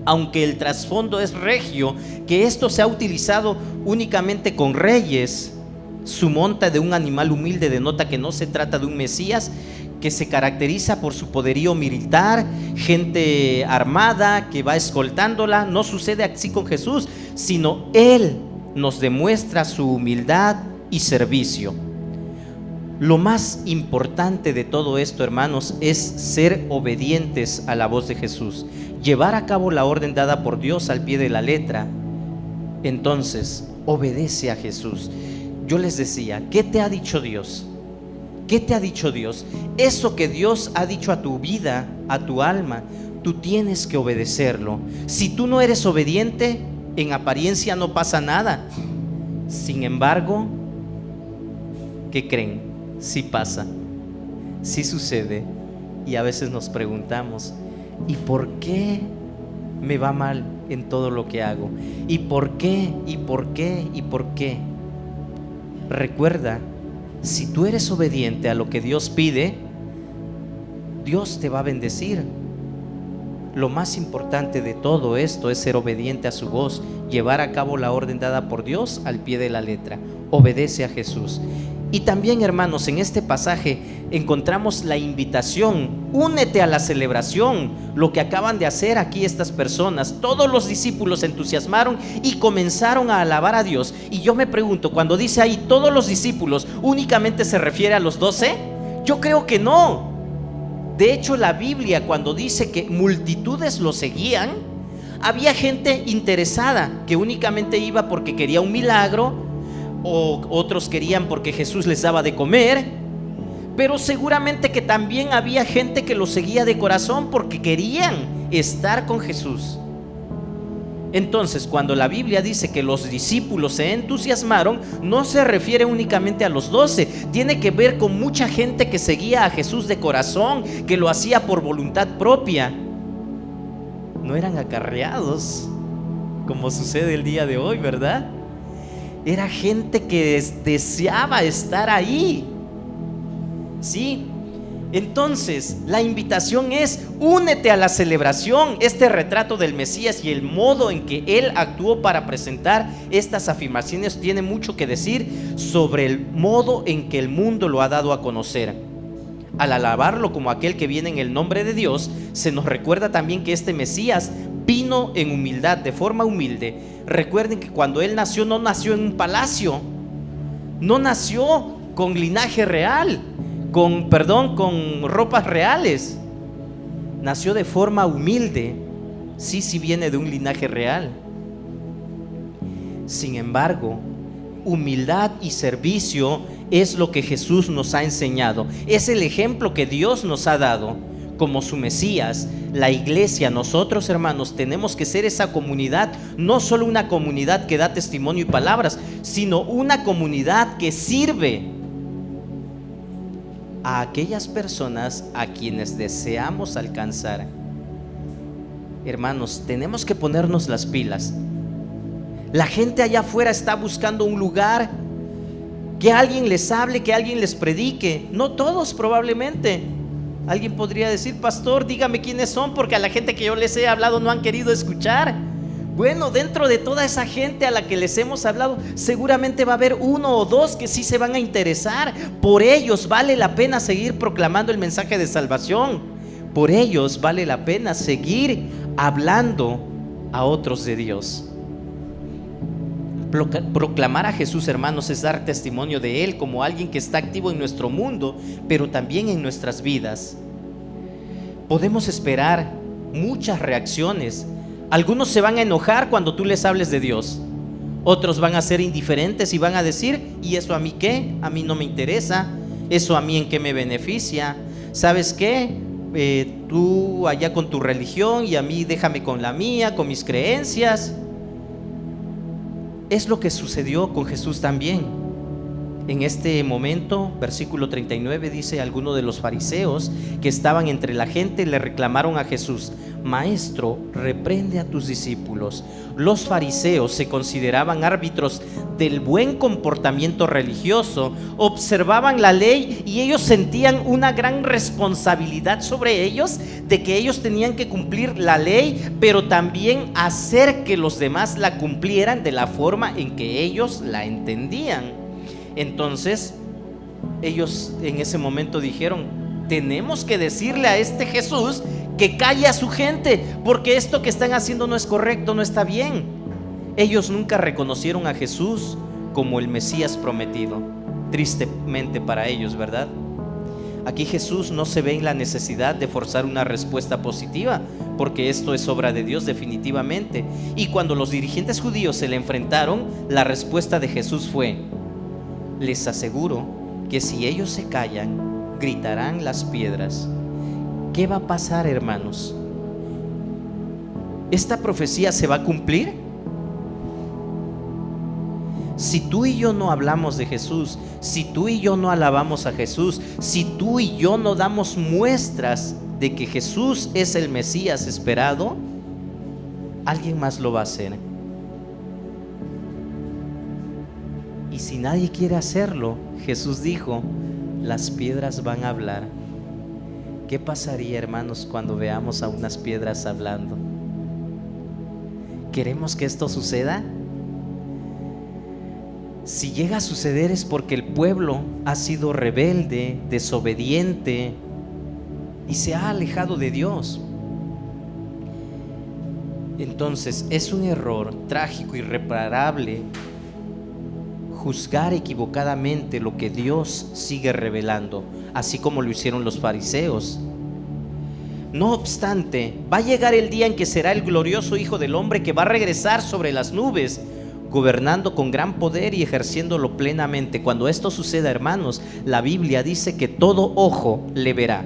aunque el trasfondo es regio, que esto se ha utilizado únicamente con reyes, su monta de un animal humilde denota que no se trata de un Mesías que se caracteriza por su poderío militar, gente armada que va escoltándola. No sucede así con Jesús, sino Él nos demuestra su humildad y servicio. Lo más importante de todo esto, hermanos, es ser obedientes a la voz de Jesús, llevar a cabo la orden dada por Dios al pie de la letra. Entonces, obedece a Jesús. Yo les decía, ¿qué te ha dicho Dios? ¿Qué te ha dicho Dios? Eso que Dios ha dicho a tu vida, a tu alma, tú tienes que obedecerlo. Si tú no eres obediente, en apariencia no pasa nada. Sin embargo, ¿qué creen? Sí pasa, sí sucede. Y a veces nos preguntamos, ¿y por qué me va mal en todo lo que hago? ¿Y por qué? ¿Y por qué? ¿Y por qué? Recuerda, si tú eres obediente a lo que Dios pide, Dios te va a bendecir. Lo más importante de todo esto es ser obediente a su voz, llevar a cabo la orden dada por Dios al pie de la letra. Obedece a Jesús. Y también, hermanos, en este pasaje encontramos la invitación: únete a la celebración. Lo que acaban de hacer aquí estas personas, todos los discípulos se entusiasmaron y comenzaron a alabar a Dios. Y yo me pregunto, cuando dice ahí todos los discípulos, ¿únicamente se refiere a los 12? Yo creo que no. De hecho, la Biblia, cuando dice que multitudes lo seguían, había gente interesada que únicamente iba porque quería un milagro, o otros querían porque Jesús les daba de comer, pero seguramente que también había gente que lo seguía de corazón porque querían estar con Jesús. Entonces, cuando la Biblia dice que los discípulos se entusiasmaron, no se refiere únicamente a los 12, tiene que ver con mucha gente que seguía a Jesús de corazón, que lo hacía por voluntad propia. No eran acarreados como sucede el día de hoy, ¿verdad? Era gente que deseaba estar ahí. Sí. Entonces, la invitación es: únete a la celebración. Este retrato del Mesías y el modo en que Él actuó para presentar estas afirmaciones tiene mucho que decir sobre el modo en que el mundo lo ha dado a conocer. Al alabarlo como aquel que viene en el nombre de Dios, se nos recuerda también que este Mesías vino en humildad, de forma humilde. Recuerden que cuando Él nació, no nació en un palacio, no nació con linaje real. con ropas reales. Nació de forma humilde. Sí viene de un linaje real. Sin embargo, humildad y servicio es lo que Jesús nos ha enseñado. Es el ejemplo que Dios nos ha dado como su Mesías. La iglesia, nosotros, hermanos, tenemos que ser esa comunidad, no solo una comunidad que da testimonio y palabras, sino una comunidad que sirve a aquellas personas a quienes deseamos alcanzar. Hermanos, tenemos que ponernos las pilas. La gente allá afuera está buscando un lugar, que alguien les hable, que alguien les predique. No todos, probablemente. Alguien podría decir: pastor, dígame quiénes son, porque a la gente que yo les he hablado no han querido escuchar. Bueno, dentro de toda esa gente a la que les hemos hablado, seguramente va a haber uno o dos que sí se van a interesar. Por ellos vale la pena seguir proclamando el mensaje de salvación. Por ellos vale la pena seguir hablando a otros de Dios. Proclamar a Jesús, hermanos, es dar testimonio de Él como alguien que está activo en nuestro mundo, pero también en nuestras vidas. Podemos esperar muchas reacciones. Algunos se van a enojar cuando tú les hables de Dios. Otros van a ser indiferentes y van a decir: ¿y eso a mí qué? A mí no me interesa. ¿Eso a mí en qué me beneficia? ¿Sabes qué? Tú allá con tu religión y a mí déjame con la mía, con mis creencias. Es lo que sucedió con Jesús también. En este momento, versículo 39 dice: algunos de los fariseos que estaban entre la gente le reclamaron a Jesús: Maestro, reprende a tus discípulos. Los fariseos se consideraban árbitros del buen comportamiento religioso, observaban la ley y ellos sentían una gran responsabilidad sobre ellos, de que ellos tenían que cumplir la ley, pero también hacer que los demás la cumplieran de la forma en que ellos la entendían. Entonces ellos en ese momento dijeron: tenemos que decirle a este Jesús que calle a su gente, porque esto que están haciendo no es correcto, no está bien. Ellos nunca reconocieron a Jesús como el Mesías prometido, tristemente para ellos, ¿verdad? Aquí Jesús no se ve en la necesidad de forzar una respuesta positiva, porque esto es obra de Dios definitivamente. Y cuando los dirigentes judíos se le enfrentaron, la respuesta de Jesús fue: les aseguro que si ellos se callan, gritarán las piedras. ¿Qué va a pasar, hermanos? ¿Esta profecía se va a cumplir? Si tú y yo no hablamos de Jesús, si tú y yo no alabamos a Jesús, si tú y yo no damos muestras de que Jesús es el Mesías esperado, alguien más lo va a hacer. Y si nadie quiere hacerlo, Jesús dijo: las piedras van a hablar. ¿Qué pasaría, hermanos, cuando veamos a unas piedras hablando? ¿Queremos que esto suceda? Si llega a suceder es porque el pueblo ha sido rebelde, desobediente y se ha alejado de Dios. Entonces es un error trágico, irreparable, juzgar equivocadamente lo que Dios sigue revelando, así como lo hicieron los fariseos. No obstante, va a llegar el día en que será el glorioso Hijo del Hombre, que va a regresar sobre las nubes, gobernando con gran poder y ejerciéndolo plenamente. Cuando esto suceda, hermanos, la Biblia dice que todo ojo le verá.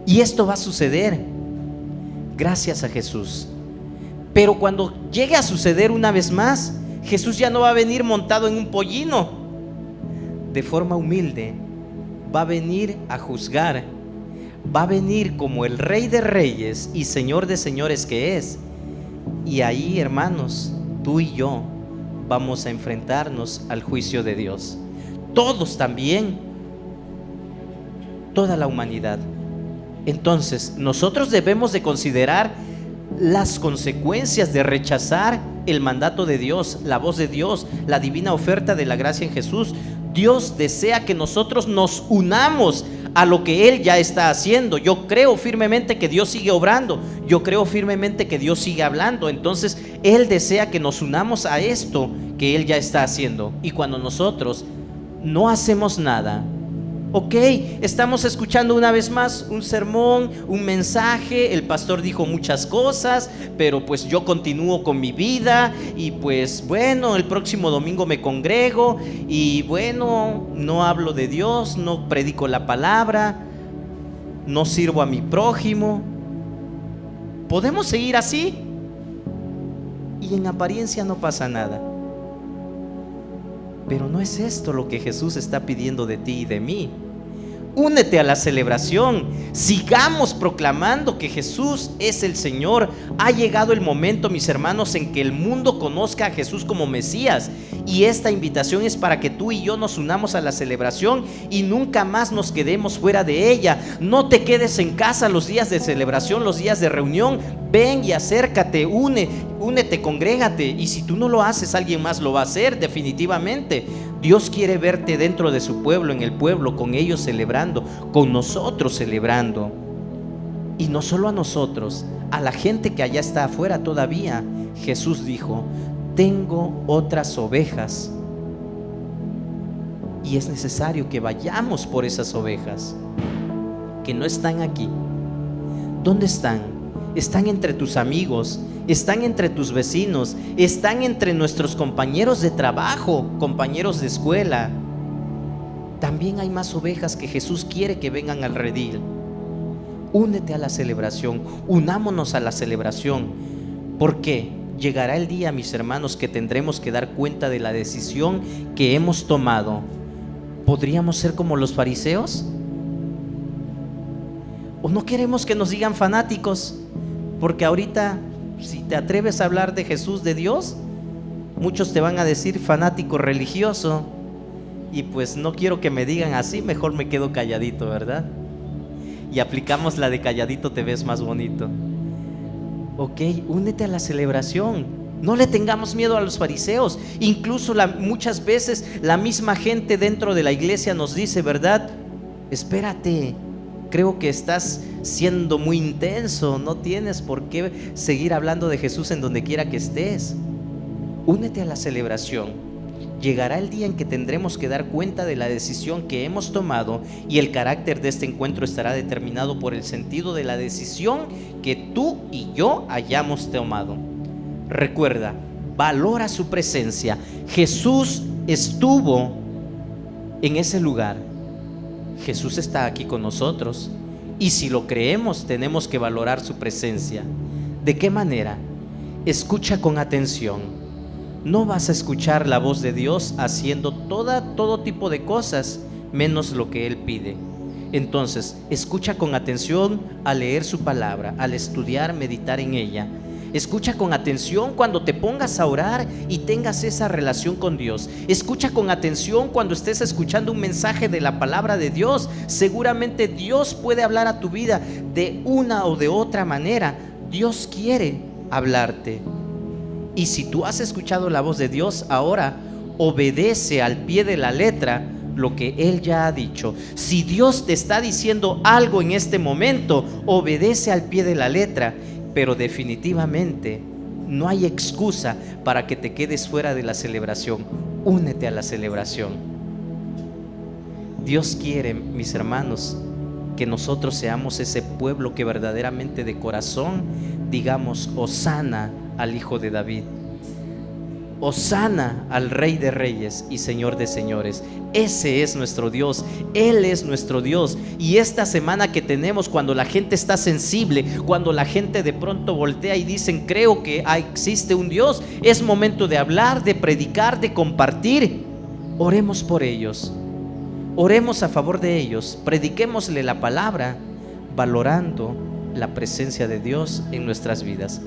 Y esto va a suceder gracias a Jesús. Pero cuando llegue a suceder una vez más, Jesús ya no va a venir montado en un pollino. De forma humilde va a venir a juzgar. Va a venir como el Rey de Reyes y Señor de Señores que es. Y ahí, hermanos, tú y yo vamos a enfrentarnos al juicio de Dios. Todos también, toda la humanidad. Entonces, nosotros debemos de considerar las consecuencias de rechazar el mandato de Dios, la voz de Dios, la divina oferta de la gracia en Jesús. Dios desea que nosotros nos unamos a lo que Él ya está haciendo. Yo creo firmemente que Dios sigue obrando. Yo creo firmemente que Dios sigue hablando. Entonces Él desea que nos unamos a esto que Él ya está haciendo. Y cuando nosotros no hacemos nada. Ok, estamos escuchando una vez más un sermón, un mensaje, el pastor dijo muchas cosas, pero pues yo continúo con mi vida y pues bueno, el próximo domingo me congrego y bueno, no hablo de Dios, no predico la palabra, no sirvo a mi prójimo. ¿Podemos seguir así? Y en apariencia no pasa nada. Pero no es esto lo que Jesús está pidiendo de ti y de mí. Únete a la celebración, sigamos proclamando que Jesús es el Señor. Ha llegado el momento, mis hermanos, en que el mundo conozca a Jesús como Mesías, y esta invitación es para que tú y yo nos unamos a la celebración y nunca más nos quedemos fuera de ella. No te quedes en casa los días de celebración, los días de reunión. Ven y acércate, únete, congrégate, y si tú no lo haces, alguien más lo va a hacer definitivamente. Dios quiere verte dentro de su pueblo, en el pueblo, con ellos celebrando, con nosotros celebrando. Y no solo a nosotros, a la gente que allá está afuera todavía. Jesús dijo: tengo otras ovejas, y es necesario que vayamos por esas ovejas que no están aquí. ¿Dónde están? Están entre tus amigos, están entre tus vecinos, están entre nuestros compañeros de trabajo, compañeros de escuela. También hay más ovejas que Jesús quiere que vengan al redil. Únete a la celebración, unámonos a la celebración, porque llegará el día, mis hermanos, que tendremos que dar cuenta de la decisión que hemos tomado. ¿Podríamos ser como los fariseos? ¿O no queremos que nos digan fanáticos? Porque ahorita, si te atreves a hablar de Jesús, de Dios, muchos te van a decir fanático religioso. Y pues no quiero que me digan así, mejor me quedo calladito, ¿verdad? Y aplicamos la de calladito te ves más bonito. Ok, únete a la celebración. No le tengamos miedo a los fariseos. Incluso muchas veces la misma gente dentro de la iglesia nos dice, ¿verdad? Espérate, creo que estás siendo muy intenso, no tienes por qué seguir hablando de Jesús en donde quiera que estés. Únete a la celebración. Llegará el día en que tendremos que dar cuenta de la decisión que hemos tomado, y el carácter de este encuentro estará determinado por el sentido de la decisión que tú y yo hayamos tomado. Recuerda, valora su presencia. Jesús estuvo en ese lugar. Jesús está aquí con nosotros, y si lo creemos, tenemos que valorar su presencia. ¿De qué manera? Escucha con atención. No vas a escuchar la voz de Dios haciendo todo tipo de cosas, menos lo que Él pide. Entonces, escucha con atención al leer su palabra, al estudiar, meditar en ella. Escucha con atención cuando te pongas a orar y tengas esa relación con Dios. Escucha con atención cuando estés escuchando un mensaje de la palabra de Dios. Seguramente Dios puede hablar a tu vida de una o de otra manera. Dios quiere hablarte. Y si tú has escuchado la voz de Dios, ahora obedece al pie de la letra lo que Él ya ha dicho. Si Dios te está diciendo algo en este momento, obedece al pie de la letra. Pero definitivamente no hay excusa para que te quedes fuera de la celebración. Únete a la celebración. Dios quiere, mis hermanos, que nosotros seamos ese pueblo que verdaderamente de corazón digamos: hosana al Hijo de David, hosana al Rey de Reyes y Señor de Señores. Ese es nuestro Dios, Él es nuestro Dios. Y esta semana que tenemos, cuando la gente está sensible, cuando la gente de pronto voltea y dicen: creo que existe un Dios, es momento de hablar, de predicar, de compartir. Oremos por ellos, oremos a favor de ellos, prediquémosle la palabra, valorando la presencia de Dios en nuestras vidas.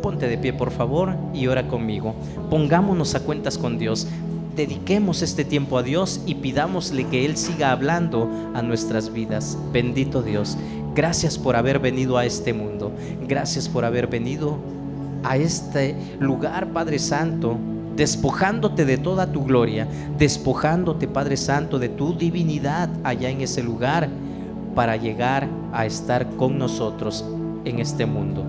Ponte de pie, por favor, y ora conmigo. Pongámonos a cuentas con Dios. Dediquemos este tiempo a Dios y pidámosle que Él siga hablando a nuestras vidas. Bendito Dios, gracias por haber venido a este mundo. Gracias por haber venido a este lugar, Padre Santo, despojándote de toda tu gloria, despojándote, Padre Santo, de tu divinidad allá en ese lugar, para llegar a estar con nosotros en este mundo.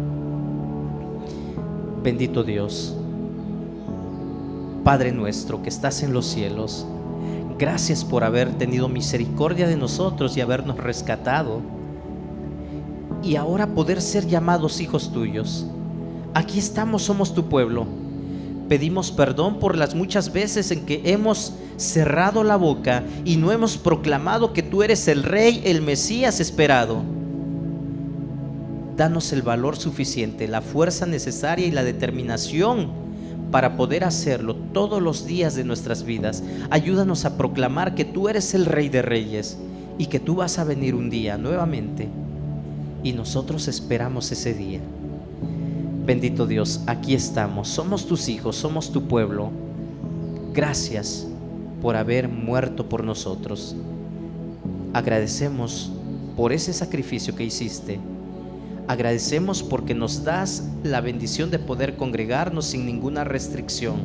Bendito Dios, Padre nuestro que estás en los cielos, Gracias por haber tenido misericordia de nosotros y habernos rescatado. Y ahora poder ser llamados hijos tuyos. Aquí estamos, somos tu pueblo. Pedimos perdón por las muchas veces en que hemos cerrado la boca y no hemos proclamado que tú eres el Rey, el Mesías esperado. Danos el valor suficiente, la fuerza necesaria y la determinación para poder hacerlo todos los días de nuestras vidas. Ayúdanos a proclamar que tú eres el Rey de Reyes y que tú vas a venir un día nuevamente. Y nosotros esperamos ese día. Bendito Dios, aquí estamos, somos tus hijos, somos tu pueblo. Gracias por haber muerto por nosotros. Agradecemos por ese sacrificio que hiciste. Agradecemos porque nos das la bendición de poder congregarnos sin ninguna restricción.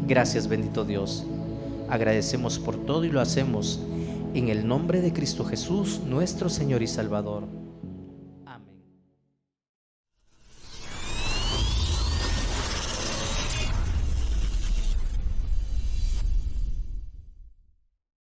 Gracias, bendito Dios. Agradecemos por todo y lo hacemos en el nombre de Cristo Jesús, nuestro Señor y Salvador.